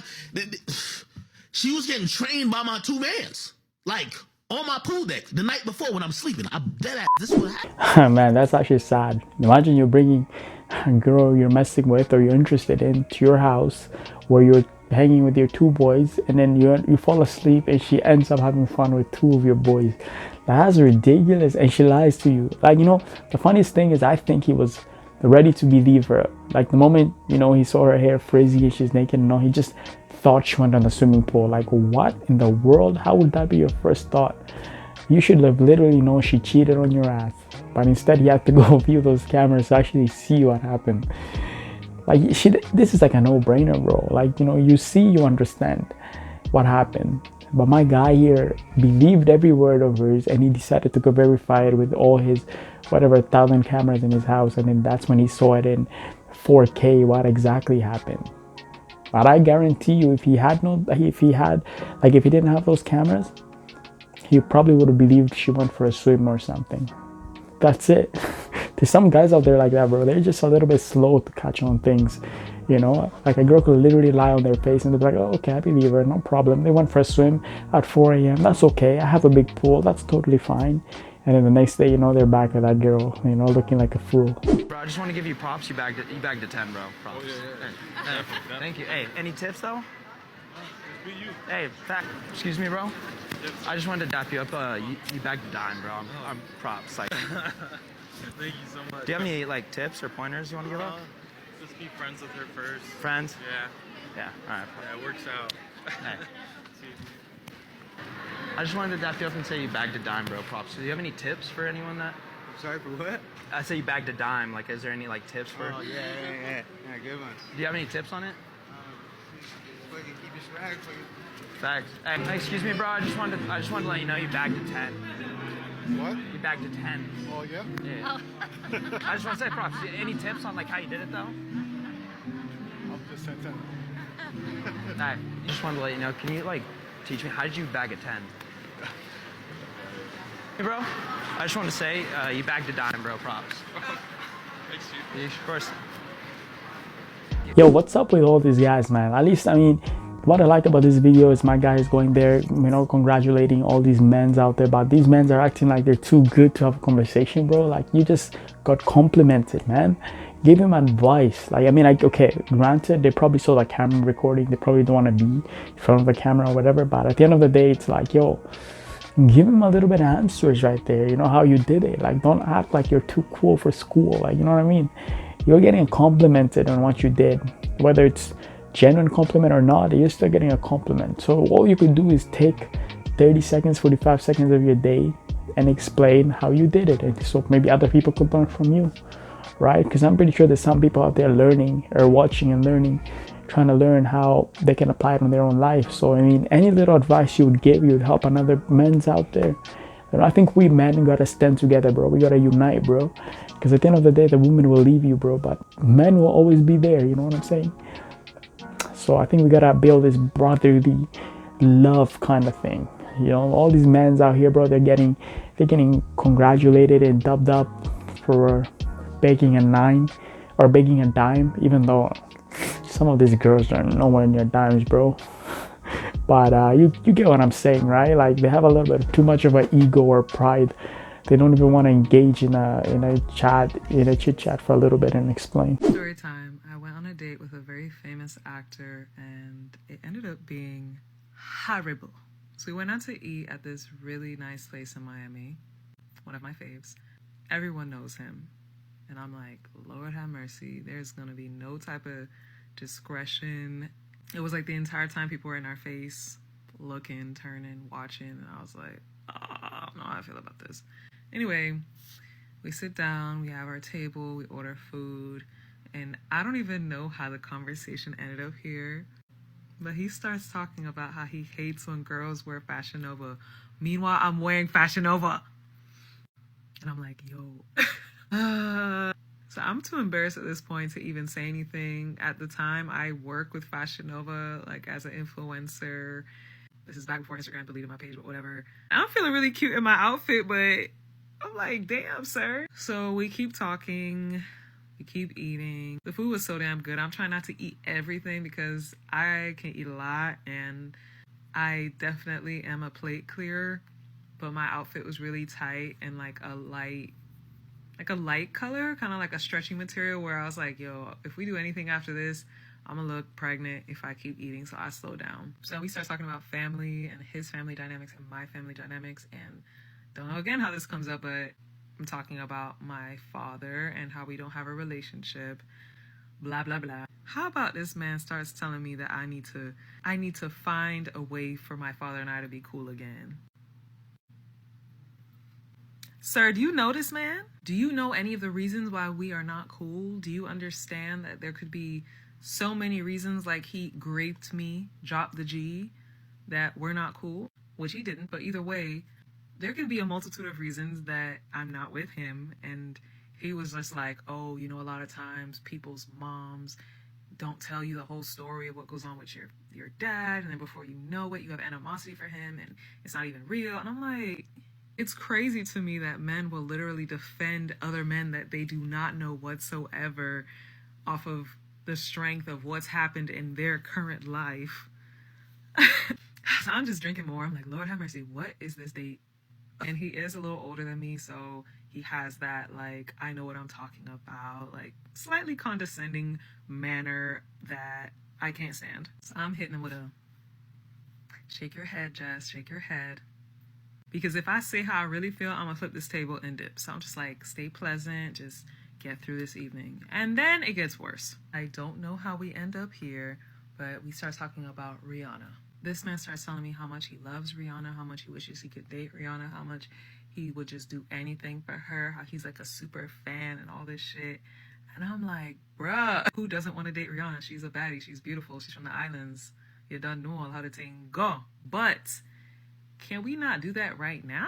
she was getting trained by my two mans, like on my pool deck the night before when I'm sleeping. I'm dead ass. This is what happened. Man, that's actually sad. Imagine you're bringing a girl you're messing with or you're interested in to your house where you're hanging with your two boys, and then you fall asleep and she ends up having fun with two of your boys. That's ridiculous. And she lies to you. Like, you know, the funniest thing is I think he was ready to believe her. Like the moment, you know, he saw her hair frizzy and she's naked, no, he just thought she went on the swimming pool. Like, what in the world? How would that be your first thought? You should have literally known she cheated on your ass, but instead you had to go view those cameras to actually see what happened. Like, this is like a no-brainer, bro. Like, you know, you see, you understand what happened. But my guy here believed every word of hers, and he decided to go verify it with all his whatever 1,000 cameras in his house, and then that's when he saw it in 4K what exactly happened. But I guarantee you, if he didn't have those cameras, he probably would have believed she went for a swim or something. That's it. There's some guys out there like that, bro. They're just a little bit slow to catch on things, you know. Like a girl could literally lie on their face and they're like, oh, okay, I believe her, no problem. They went for a swim at 4 a.m. That's okay. I have a big pool. That's totally fine. And then the next day, you know, they're back with that girl, you know, looking like a fool. Bro, I just want to give you props. You bagged a 10, bro. Props. Oh, yeah. Hey, thank you. Hey, any tips though? Hey, excuse me, bro. I just wanted to dap you up. You bagged a dime, bro. I'm props. Like. Thank you so much. Do you have any like tips or pointers you want to give up? Just be friends with her first. Friends? Yeah. All right. Yeah, it works out. Hey. I just wanted to dap you up and say you bagged a dime, bro. Props. Do you have any tips for anyone that? Sorry, for what? I say you bagged a dime. Like, is there any like tips for? Oh yeah, good ones. Do you have any tips on it? Fucking keep your swag, fucking. Facts. Hey, excuse me, bro. I just wanted to let you know you bagged a 10. What? You bagged a 10. Oh, yeah? Yeah. Oh. I just want to say props. Any tips on like how you did it though? I'll just say 10. Alright, just wanted to let you know. Can you like teach me how did you bag a 10? Hey, bro. I just wanted to say you bagged a dime, bro. Props. Thanks, dude. Of course. Yo, what's up with all these guys, man? At least, I mean, what I like about this video is my guy is going there, you know, congratulating all these men's out there, but these men's are acting like they're too good to have a conversation, bro. Like, you just got complimented, man. Give him advice. Like, I mean, like, okay, granted, they probably saw the camera recording. They probably don't want to be in front of the camera or whatever, but at the end of the day, it's like, yo, give him a little bit of answers right there. You know, how you did it. Like, don't act like you're too cool for school. Like, you know what I mean? You're getting complimented on what you did, whether it's genuine compliment or not, you're still getting a compliment. So all you could do is take 30 seconds, 45 seconds of your day and explain how you did it. And so maybe other people could learn from you, right? Because I'm pretty sure there's some people out there learning or watching and learning, trying to learn how they can apply it on their own life. So, I mean, any little advice you would give, you would help another men's out there. And I think we men gotta stand together, bro. We gotta unite, bro. Because at the end of the day, the woman will leave you, bro. But men will always be there, you know what I'm saying? So I think we gotta build this brotherly love kind of thing. You know, all these men's out here, bro, they're getting congratulated and dubbed up for baking a 9 or baking a dime, even though some of these girls are nowhere near dimes, bro. But you get what I'm saying, right? Like, they have a little bit too much of an ego or pride. They don't even want to engage in a chit chat for a little bit and explain. Story time. I went on a date with a very famous actor, and it ended up being horrible. So we went out to eat at this really nice place in Miami, one of my faves. Everyone knows him. And I'm like, Lord have mercy. There's going to be no type of discretion. It was like the entire time people were in our face, looking, turning, watching. And I was like, I don't know how I feel about this. Anyway, we sit down, we have our table, we order food. And I don't even know how the conversation ended up here. But he starts talking about how he hates when girls wear Fashion Nova. Meanwhile, I'm wearing Fashion Nova. And I'm like, yo. So I'm too embarrassed at this point to even say anything. At the time, I work with Fashion Nova, like as an influencer. This is back before Instagram deleted my page, but whatever. I'm feeling really cute in my outfit, but I'm like, damn, sir. So we keep talking. We keep eating. The food was so damn good. I'm trying not to eat everything because I can eat a lot, and I definitely am a plate clearer. But my outfit was really tight and like a light color, kind of like a stretchy material, where I was like, yo, if we do anything after this, I'm gonna look pregnant if I keep eating. So I slow down. So we start talking about family and his family dynamics and my family dynamics, and don't know again how this comes up, but I'm talking about my father and how we don't have a relationship, blah, blah, blah. How about this man starts telling me that I need to find a way for my father and I to be cool again. Sir, do you know this man? Do you know any of the reasons why we are not cool? Do you understand that there could be so many reasons, like he graped me, dropped the G, that we're not cool? Which he didn't, but either way, there can be a multitude of reasons that I'm not with him. And he was just like, oh, you know, a lot of times people's moms don't tell you the whole story of what goes on with your dad. And then before you know it, you have animosity for him and it's not even real. And I'm like, it's crazy to me that men will literally defend other men that they do not know whatsoever off of the strength of what's happened in their current life. So I'm just drinking more. I'm like, Lord have mercy, what is this date? And he is a little older than me, so he has that, like, I know what I'm talking about, like, slightly condescending manner that I can't stand. So I'm hitting him with a, shake your head, Jess, shake your head. Because if I say how I really feel, I'm going to flip this table and dip. So I'm just like, stay pleasant, just get through this evening. And then it gets worse. I don't know how we end up here, but we start talking about Rihanna. This man starts telling me how much he loves Rihanna, how much he wishes he could date Rihanna, how much he would just do anything for her, how he's like a super fan and all this shit. And I'm like, bruh, who doesn't want to date Rihanna? She's a baddie, she's beautiful, she's from the islands. You done know how to thing go. But can we not do that right now?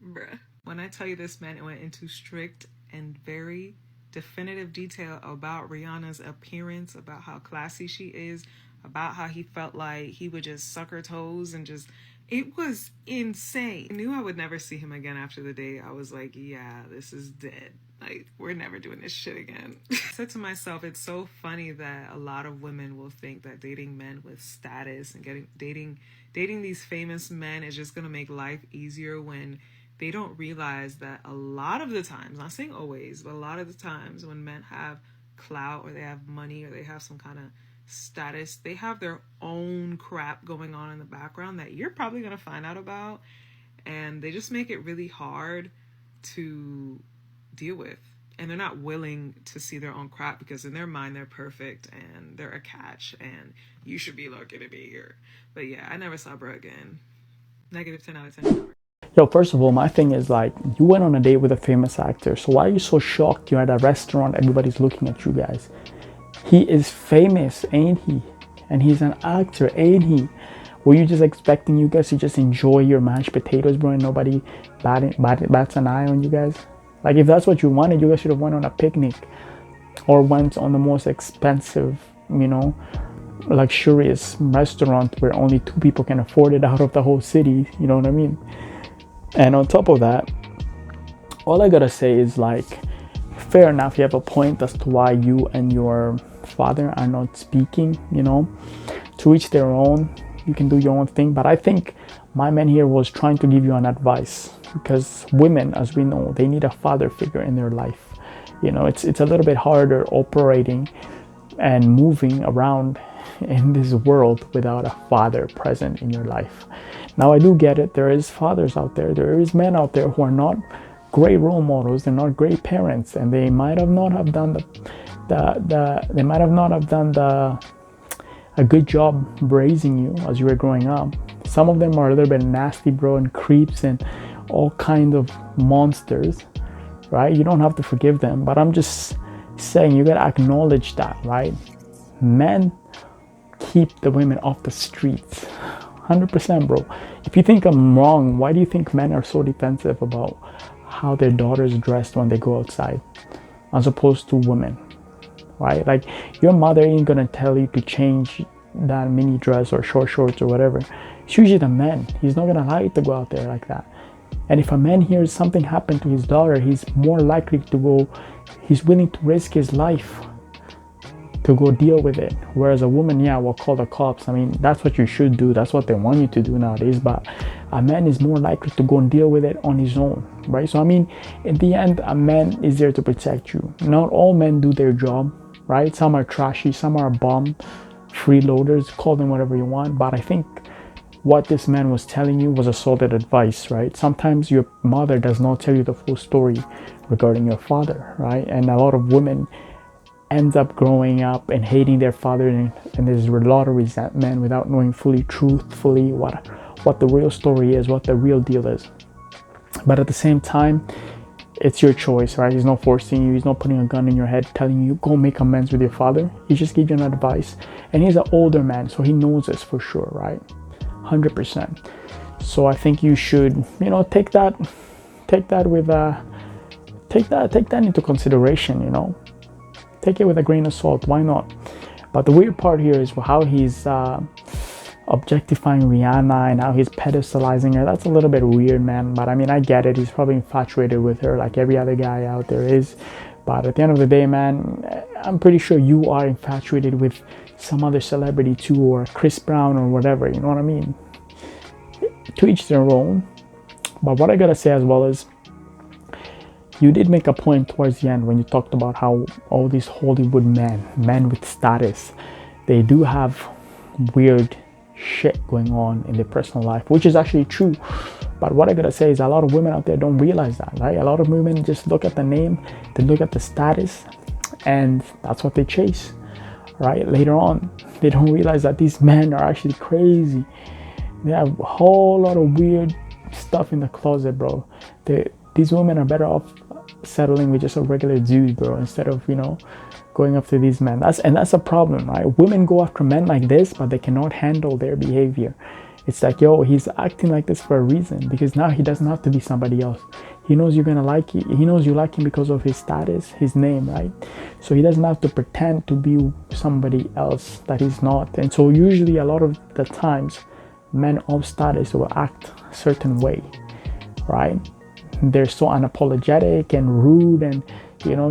Bruh. When I tell you this man went into strict and very definitive detail about Rihanna's appearance, about how classy she is, about how he felt like he would just suck her toes and just, it was insane. I knew I would never see him again after the date. I was like, yeah, this is dead. Like, we're never doing this shit again. I said to myself, it's so funny that a lot of women will think that dating men with status and dating these famous men is just gonna make life easier, when they don't realize that a lot of the times, not saying always, but a lot of the times when men have clout or they have money or they have some kind of status, they have their own crap going on in the background that you're probably going to find out about, and they just make it really hard to deal with, and they're not willing to see their own crap because in their mind they're perfect and they're a catch and you should be lucky to be here. But yeah, I never saw bro again. Negative 10 out of 10. Yo, first of all, my thing is, like, you went on a date with a famous actor, so why are you so shocked you're at a restaurant, everybody's looking at you guys? He is famous, ain't he? And he's an actor, ain't he? Were you just expecting you guys to just enjoy your mashed potatoes, bro, and nobody bats an eye on you guys? Like, if that's what you wanted, you guys should have went on a picnic or went on the most expensive, you know, luxurious restaurant where only 2 people can afford it out of the whole city, you know what I mean? And on top of that, all I gotta say is, like, fair enough, you have a point as to why you and your father are not speaking, you know, to each their own. You can do your own thing, but I think my man here was trying to give you an advice, because women, as we know, they need a father figure in their life. You know, it's a little bit harder operating and moving around in this world without a father present in your life. Now, I do get it. There is fathers out there. There is men out there who are not great role models. They're not great parents, and they might have not have done a good job raising you as you were growing up. Some of them are a little bit nasty, bro, and creeps and all kinds of monsters, right? You don't have to forgive them, but I'm just saying you gotta acknowledge that, right? Men keep the women off the streets, 100%, bro. If you think I'm wrong, why do you think men are so defensive about how their daughters dressed when they go outside, as opposed to women, right? Like, your mother ain't gonna tell you to change that mini dress or short shorts or whatever. It's usually the man. He's not gonna allow you to go out there like that. And if a man hears something happened to his daughter, he's more likely to go, he's willing to risk his life to go deal with it. Whereas a woman, yeah, will call the cops. I mean, that's what you should do. That's what they want you to do nowadays. But a man is more likely to go and deal with it on his own, right? So, I mean, in the end, a man is there to protect you. Not all men do their job, right? Some are trashy, some are bomb freeloaders, call them whatever you want. But I think what this man was telling you was a solid advice, right? Sometimes your mother does not tell you the full story regarding your father, right? And a lot of women ends up growing up and hating their father, and there's a lot of resentment without knowing truthfully what the real story is, what the real deal is. But at the same time, it's your choice, right? He's not forcing you. He's not putting a gun in your head telling you go make amends with your father. He just gives you an advice, and he's an older man, so he knows this for sure, right? 100%. So I think you should, take that into consideration. Take it with a grain of salt. Why not? But the weird part here is how he's objectifying Rihanna and how he's pedestalizing her. That's a little bit weird, man. But I mean, I get it. He's probably infatuated with her like every other guy out there is. But at the end of the day, man, I'm pretty sure you are infatuated with some other celebrity too, or Chris Brown or whatever. You know what I mean? To each their own. But what I gotta say as well is, you did make a point towards the end when you talked about how all these Hollywood men with status, they do have weird shit going on in their personal life, which is actually true. But what I gotta say is a lot of women out there don't realize that, right? A lot of women just look at the name, they look at the status, and that's what they chase, right? Later on, they don't realize that these men are actually crazy. They have a whole lot of weird stuff in the closet, bro. These women are better off settling with just a regular dude, bro, instead of, going after these men. That's a problem, right? Women go after men like this, but they cannot handle their behavior. It's like, yo, he's acting like this for a reason, because now he doesn't have to be somebody else. He knows you're gonna like it. He knows you like him because of his status, his name, right? So he doesn't have to pretend to be somebody else that he's not. And so usually a lot of the times, men of status will act a certain way, right? They're so unapologetic and rude and,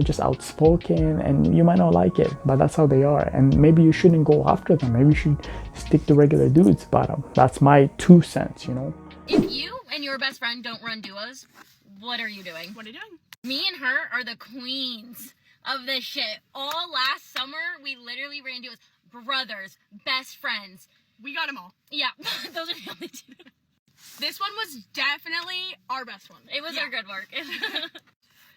just outspoken, and you might not like it, but that's how they are. And maybe you shouldn't go after them. Maybe you should stick to regular dudes. But that's my 2 cents, If you and your best friend don't run duos, what are you doing? What are you doing? Me and her are the queens of this shit. All last summer, we literally ran duos. Brothers, best friends. We got them all. Yeah, those are the only two. This one was definitely our best one. It was our good work.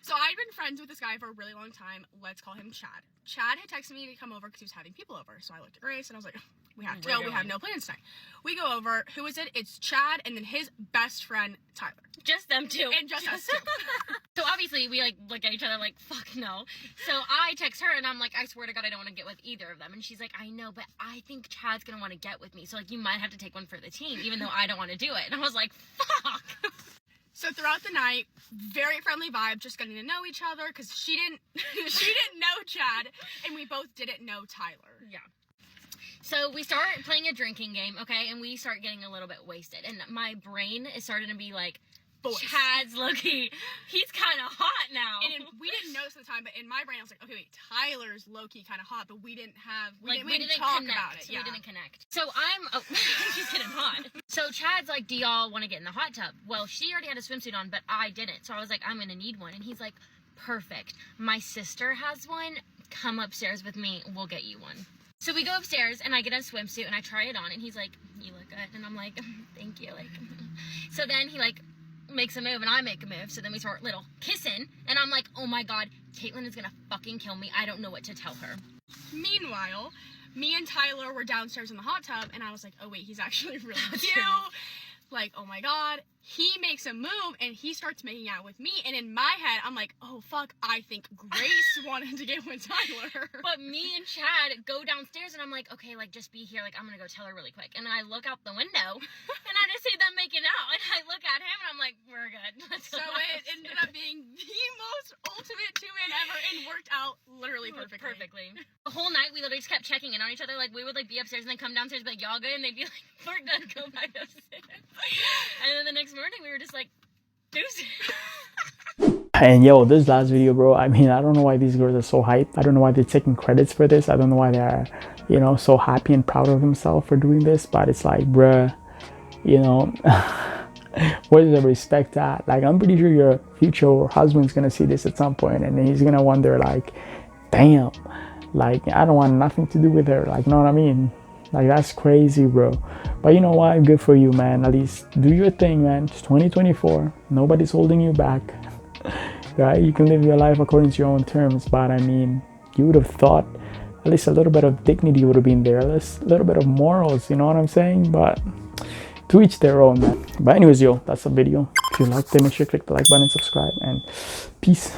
So I'd been friends with this guy for a really long time. Let's call him Chad. Chad had texted me to come over because he was having people over. So I looked at Grace and I was like, we have to go. We have no plans tonight. We go over. Who is it? It's Chad and then his best friend, Tyler. Just them two. And just us two. So obviously we look at each other like, fuck no. So I text her and I'm like, I swear to God, I don't want to get with either of them. And she's like, I know, but I think Chad's going to want to get with me. So you might have to take one for the team, even though I don't want to do it. And I was like, fuck. So throughout the night, very friendly vibe, just getting to know each other, because she didn't know Chad, and we both didn't know Tyler. Yeah. So we start playing a drinking game, okay, and we start getting a little bit wasted, and my brain is starting to be like, Chad's low-key, he's kind of hot now. And we didn't notice at the time, but in my brain, I was like, okay, wait, Tyler's low-key kind of hot, but we didn't talk about it. Yeah. We didn't connect. So she's getting hot. So Chad's like, do y'all want to get in the hot tub? Well, she already had a swimsuit on, but I didn't. So I was like, I'm going to need one. And he's like, perfect. My sister has one. Come upstairs with me. We'll get you one. So we go upstairs and I get a swimsuit and I try it on and he's like, you look good. And I'm like, thank you. Like, so then he like makes a move and I make a move. So then we start little kissing and I'm like, oh my God, Caitlin is gonna fucking kill me. I don't know what to tell her. Meanwhile, me and Tyler were downstairs in the hot tub and I was like, oh wait, he's actually really cute. Like, oh my God. He makes a move and he starts making out with me. And in my head, I'm like, oh fuck, I think Grace wanted to get with Tyler. But me and Chad go downstairs and I'm like, okay, like just be here. Like I'm gonna go tell her really quick. And I look out the window and I just see them making out. And I look at him and I'm like, we're good. So it ended up being the most ultimate two-in ever and worked out literally perfectly. The whole night we literally just kept checking in on each other. Like we would like be upstairs and then come downstairs and be like, y'all good? And they'd be like, we're done, go back upstairs. And then the next morning we were just like, deuces. And yo, this last video, bro, I mean, I don't know why these girls are so hyped. I don't know why they're taking credits for this. I don't know why they're, you know, so happy and proud of themselves for doing this. But it's like, bruh, you know, where's the respect at? Like, I'm pretty sure your future husband's gonna see this at some point and then he's gonna wonder, like, damn, like, I don't want nothing to do with her. Like, know what I mean? Like, that's crazy, bro. But you know what? Good for you, man. At least do your thing, man. It's 2024. Nobody's holding you back. Right? You can live your life according to your own terms. But I mean, you would have thought at least a little bit of dignity would have been there. A little bit of morals, you know what I'm saying? But to each their own, man. But anyways, yo, that's the video. If you liked it, make sure you click the like button, subscribe, and peace.